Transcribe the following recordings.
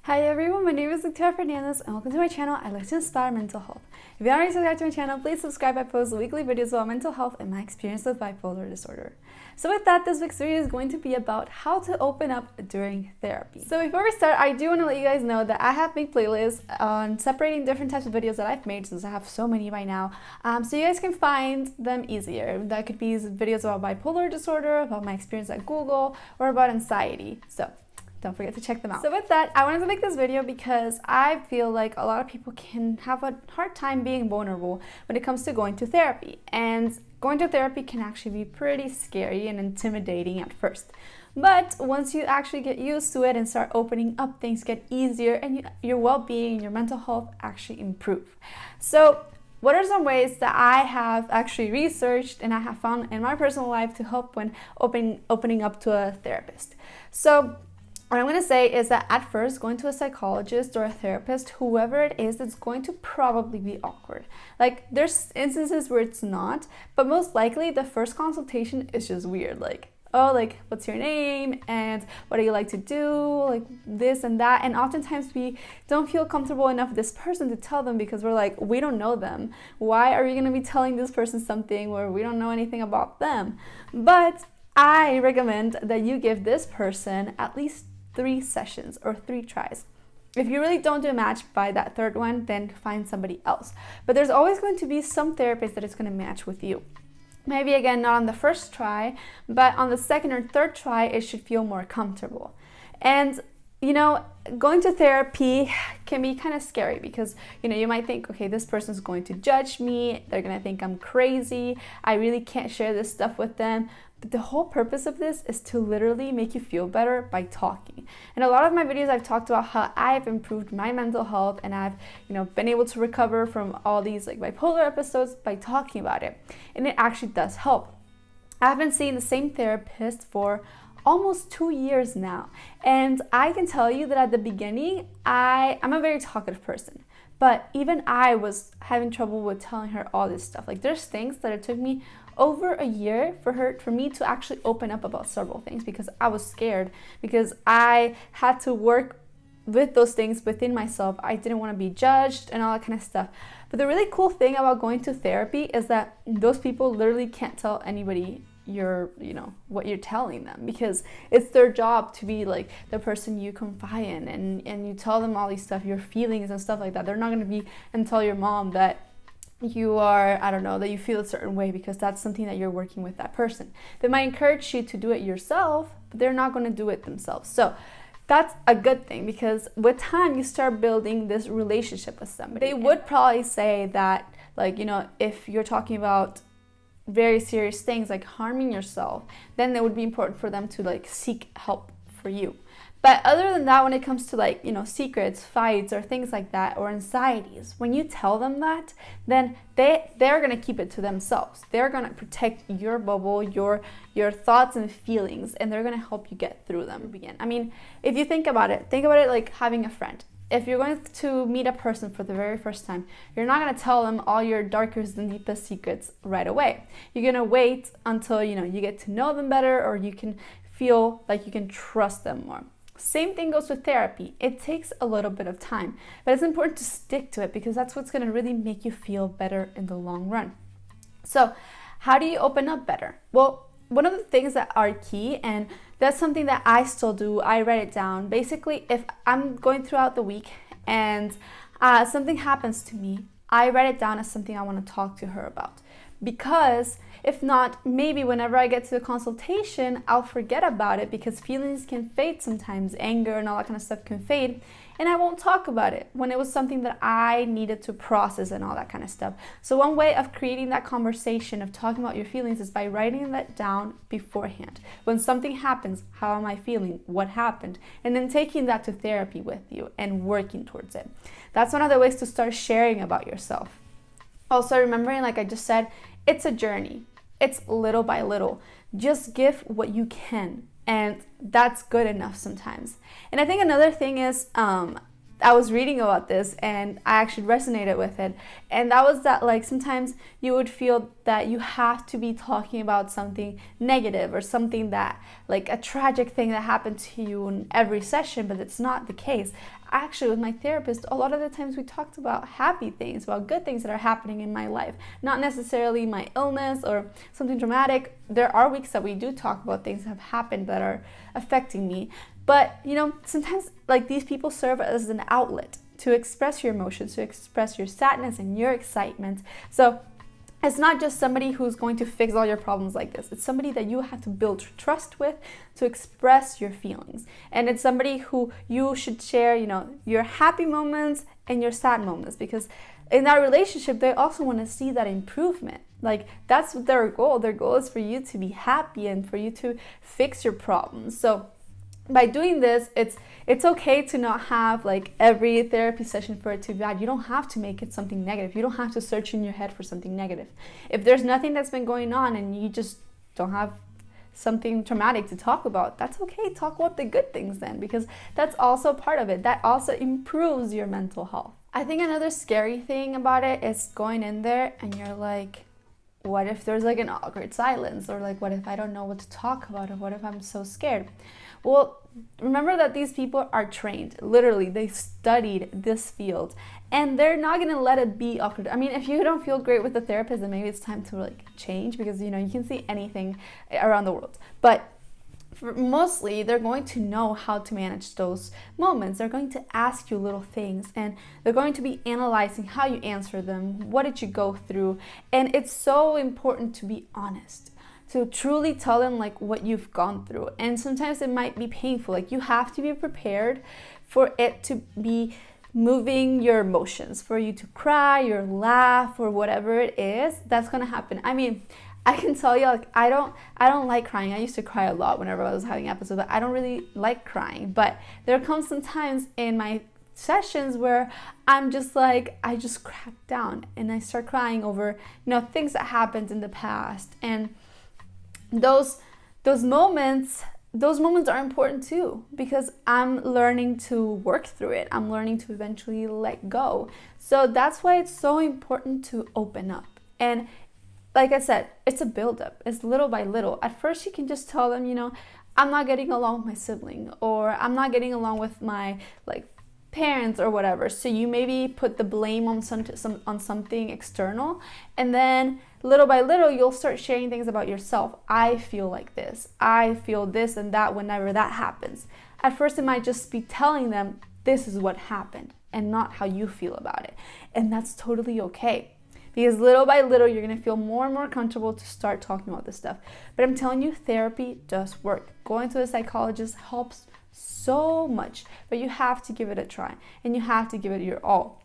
Hi everyone, my name is Victoria Fernandez and welcome to my channel. I like to inspire mental health. If you haven't already subscribed to my channel, please subscribe. I post weekly videos about mental health and my experience with bipolar disorder. So with that, this week's video is going to be about how to open up during therapy. So before we start, I do want to let you guys know that I have made playlists on separating different types of videos that I've made, since I have so many by now, so you guys can find them easier. That could be videos about bipolar disorder, about my experience at Google, or about anxiety. So don't forget to check them out. So with that, I wanted to make this video because I feel like a lot of people can have a hard time being vulnerable when it comes to going to therapy. And going to therapy can actually be pretty scary and intimidating at first. But once you actually get used to it and start opening up, things get easier and your well-being and your mental health actually improve. So what are some ways that I have actually researched and I have found in my personal life to help when opening up to a therapist? So what I'm going to say is that at first, going to a psychologist or a therapist, whoever it is, it's going to probably be awkward. Like, there's instances where it's not, but most likely the first consultation is just weird. Like, oh, like, what's your name? And what do you like to do? Like, this and that. And oftentimes we don't feel comfortable enough with this person to tell them because we're like, we don't know them. Why are we going to be telling this person something where we don't know anything about them? But I recommend that you give this person at least 3 sessions or 3 tries. If you really don't do a match by that third one, then find somebody else. But there's always going to be some therapist that is going to match with you. Maybe again, not on the first try, but on the second or third try, it should feel more comfortable. And going to therapy can be kind of scary because, you might think, okay, this person's going to judge me. They're going to think I'm crazy. I really can't share this stuff with them. But the whole purpose of this is to literally make you feel better by talking. And a lot of my videos, I've talked about how I've improved my mental health and I've, been able to recover from all these like bipolar episodes by talking about it. And it actually does help. I've been seeing the same therapist for almost 2 years now. And I can tell you that at the beginning, I'm a very talkative person. But even I was having trouble with telling her all this stuff. Like, there's things that it took me over a year for me to actually open up about several things because I was scared, because I had to work with those things within myself. I didn't want to be judged and all that kind of stuff. But the really cool thing about going to therapy is that those people literally can't tell anybody what you're telling them, because it's their job to be like the person you confide in and you tell them all these stuff, your feelings and stuff like that. They're not going to be and tell your mom that you are, that you feel a certain way, because that's something that you're working with that person. They might encourage you to do it yourself, but they're not going to do it themselves. So that's a good thing, because with time you start building this relationship with somebody. They would probably say that, if you're talking about very serious things like harming yourself, then it would be important for them to seek help for you. But other than that, when it comes to secrets, fights, or things like that, or anxieties, when you tell them that, then they're gonna keep it to themselves. They're gonna protect your bubble, your thoughts and feelings, and they're gonna help you get through them. I mean, if you think about it like having a friend. If you're going to meet a person for the very first time, you're not going to tell them all your darkest and deepest secrets right away. You're going to wait until, you get to know them better, or you can feel like you can trust them more. Same thing goes with therapy. It takes a little bit of time, but it's important to stick to it because that's what's going to really make you feel better in the long run. So how do you open up better? Well, one of the things that are key, and that's something that I still do, I write it down. Basically, if I'm going throughout the week and something happens to me, I write it down as something I want to talk to her about. Because if not, maybe whenever I get to the consultation, I'll forget about it, because feelings can fade sometimes. Anger and all that kind of stuff can fade, and I won't talk about it when it was something that I needed to process and all that kind of stuff. So one way of creating that conversation, of talking about your feelings, is by writing that down beforehand. When something happens, how am I feeling? What happened? And then taking that to therapy with you and working towards it. That's one of the ways to start sharing about yourself. Also, remembering, like I just said, it's a journey. It's little by little. Just give what you can, and that's good enough sometimes. And I think another thing is, I was reading about this and I actually resonated with it. And that was that, like, sometimes you would feel that you have to be talking about something negative or something that, like, a tragic thing that happened to you in every session, but it's not the case. Actually, with my therapist, a lot of the times we talked about happy things, about good things that are happening in my life, not necessarily my illness or something dramatic. There are weeks that we do talk about things that have happened that are affecting me. But, you know, sometimes, like, these people serve as an outlet to express your emotions, to express your sadness and your excitement. So it's not just somebody who's going to fix all your problems like this. It's somebody that you have to build trust with to express your feelings. And it's somebody who you should share, you know, your happy moments and your sad moments, because in that relationship, they also want to see that improvement. Like, that's their goal. Their goal is for you to be happy and for you to fix your problems. So by doing this, it's okay to not have, like, every therapy session for it to be bad. You don't have to make it something negative. You don't have to search in your head for something negative. If there's nothing that's been going on and you just don't have something traumatic to talk about, that's okay. Talk about the good things then, because that's also part of it. That also improves your mental health. I think another scary thing about it is going in there and you're like, what if there's, like, an awkward silence? Or, like, what if I don't know what to talk about? Or what if I'm so scared? Well, remember that these people are trained. Literally, they studied this field and they're not going to let it be awkward. I mean, if you don't feel great with the therapist, then maybe it's time to, like, change, because, you know, you can see anything around the world. But mostly, they're going to know how to manage those moments. They're going to ask you little things and they're going to be analyzing how you answer them. What did you go through? And it's so important to be honest, to truly tell them, like, what you've gone through. And sometimes it might be painful. Like, you have to be prepared for it to be moving your emotions, for you to cry or laugh or whatever it is that's going to happen. I mean, I can tell you, like, I don't like crying. I used to cry a lot whenever I was having episodes, but I don't really like crying. But there comes some times in my sessions where I'm just like, I just crack down and I start crying over, you know, things that happened in the past. And those moments are important too, because I'm learning to work through it. I'm learning to eventually let go. So that's why it's so important to open up. And like I said, it's a buildup. It's little by little. At first, you can just tell them, you know, I'm not getting along with my sibling, or I'm not getting along with my, like, parents or whatever. So you maybe put the blame on something external, and then little by little, you'll start sharing things about yourself. I feel like this. I feel this and that whenever that happens. At first, it might just be telling them this is what happened and not how you feel about it. And that's totally okay. Because little by little, you're going to feel more and more comfortable to start talking about this stuff. But I'm telling you, therapy does work. Going to a psychologist helps so much. But you have to give it a try. And you have to give it your all.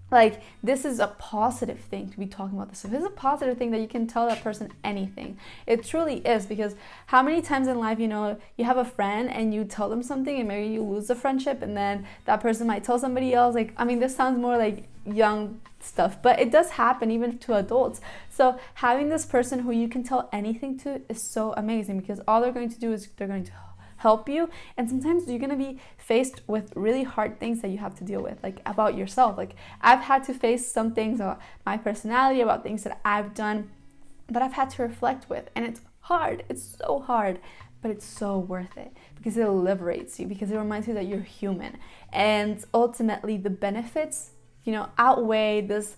Like, this is a positive thing to be talking about this stuff. This is a positive thing that you can tell that person anything. It truly is, because how many times in life, you know, you have a friend and you tell them something and maybe you lose the friendship, and then that person might tell somebody else. Like, I mean, this sounds more like young stuff, but it does happen even to adults. So having this person who you can tell anything to is so amazing, because all they're going to do is they're going to help you. And sometimes you're going to be faced with really hard things that you have to deal with, like about yourself. Like, I've had to face some things about my personality, about things that I've done that I've had to reflect with. And it's hard. It's so hard, but it's so worth it, because it liberates you, because it reminds you that you're human. And ultimately, the benefits, you know, outweigh this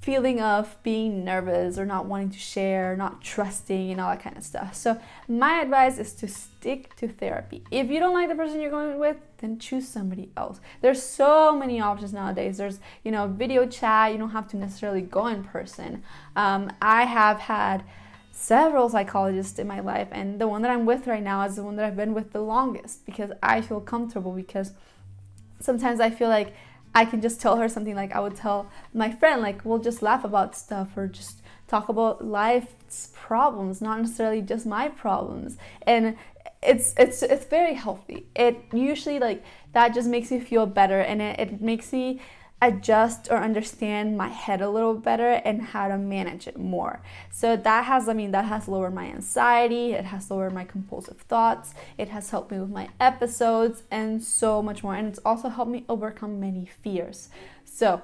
feeling of being nervous or not wanting to share, not trusting, and all that kind of stuff. So my advice is to stick to therapy. If you don't like the person you're going with, then choose somebody else. There's so many options nowadays. There's, you know, video chat. You don't have to necessarily go in person. I have had several psychologists in my life, and the one that I'm with right now is the one that I've been with the longest, because I feel comfortable. Because sometimes I feel like I can just tell her something like I would tell my friend, like, we'll just laugh about stuff or just talk about life's problems, not necessarily just my problems. And it's very healthy. It usually, like, that just makes me feel better, and it makes me adjust or understand my head a little better and how to manage it more. So that has lowered my anxiety, it has lowered my compulsive thoughts, it has helped me with my episodes and so much more. And it's also helped me overcome many fears. So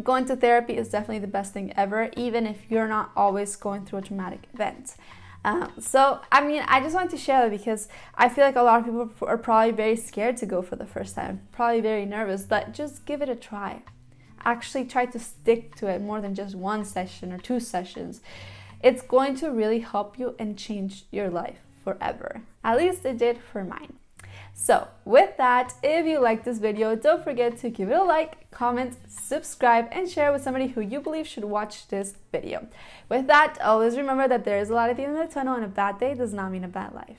going to therapy is definitely the best thing ever, even if you're not always going through a traumatic event. I just wanted to share that because I feel like a lot of people are probably very scared to go for the first time, probably very nervous, but just give it a try. Actually try to stick to it more than just one session or 2 sessions. It's going to really help you and change your life forever. At least it did for mine. So with that, if you like this video, don't forget to give it a like, comment, subscribe, and share with somebody who you believe should watch this video. With that, always remember that there is a light at the end of the tunnel, and a bad day does not mean a bad life.